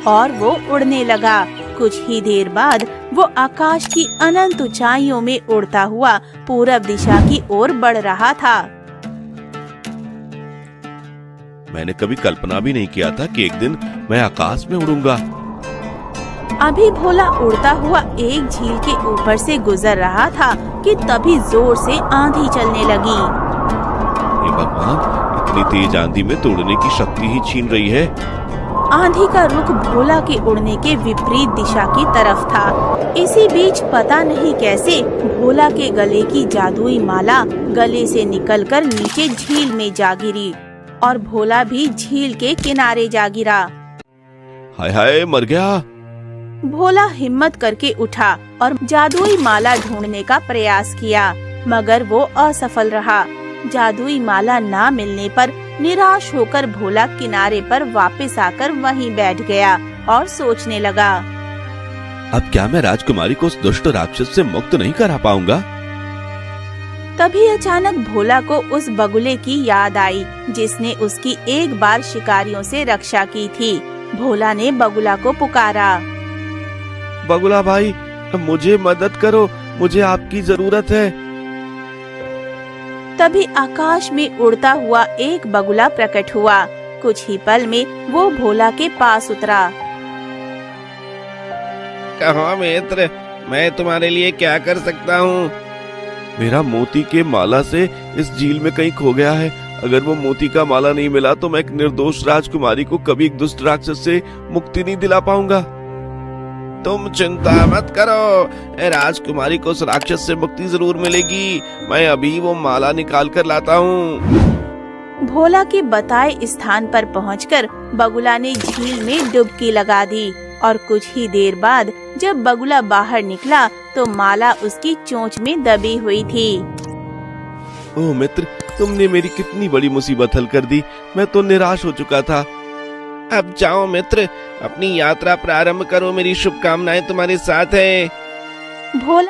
और वो उड़ने लगा। कुछ ही देर बाद वो आकाश की अनंत ऊंचाइयों में उड़ता हुआ पूरब दिशा की ओर बढ़ रहा था। मैंने कभी कल्पना भी नहीं किया था कि एक दिन मैं आकाश में उड़ूंगा। अभी भोला उड़ता हुआ एक झील के ऊपर से गुजर रहा था कि तभी जोर से आंधी चलने लगी। हे भगवान, इतनी तेज आंधी में तो उड़ने की शक्ति ही छीन रही है। आंधी का रुख भोला के उड़ने के विपरीत दिशा की तरफ था। इसी बीच पता नहीं कैसे भोला के गले की जादुई माला गले से निकलकर नीचे झील में जा गिरी और भोला भी झील के किनारे जा गिरा। हाय हाय, मर गया। भोला हिम्मत करके उठा और जादुई माला ढूंढने का प्रयास किया, मगर वो असफल रहा। जादुई माला ना मिलने पर निराश होकर भोला किनारे पर वापस आकर वहीं बैठ गया और सोचने लगा, अब क्या मैं राजकुमारी को उस दुष्ट राक्षस से मुक्त नहीं करा पाऊंगा? तभी अचानक भोला को उस बगुले की याद आई जिसने उसकी एक बार शिकारियों से रक्षा की थी। भोला ने बगुला को पुकारा, बगुला भाई, मुझे मदद करो, मुझे आपकी जरूरत है। तभी आकाश में उड़ता हुआ एक बगुला प्रकट हुआ। कुछ ही पल में वो भोला के पास उतरा। कहो मित्र, मैं तुम्हारे लिए क्या कर सकता हूँ? मेरा मोती के माला से इस झील में कहीं खो गया है। अगर वो मोती का माला नहीं मिला तो मैं एक निर्दोष राजकुमारी को कभी एक दुष्ट राक्षस से मुक्ति नहीं दिला पाऊंगा। तुम चिंता मत करो, राजकुमारी को उस राक्षस से मुक्ति जरूर मिलेगी। मैं अभी वो माला निकाल कर लाता हूँ। भोला के बताए स्थान पर पहुंचकर बगुला ने झील में डुबकी लगा दी और कुछ ही देर बाद जब बगुला बाहर निकला तो माला उसकी चोंच में दबी हुई थी। ओह मित्र, तुमने मेरी कितनी बड़ी मुसीबत हल कर दी। मैं तो निराश हो चुका था। अब जाओ मित्र, अपनी यात्रा प्रारंभ करो। मेरी शुभकामनाएं तुम्हारे साथ है। भोला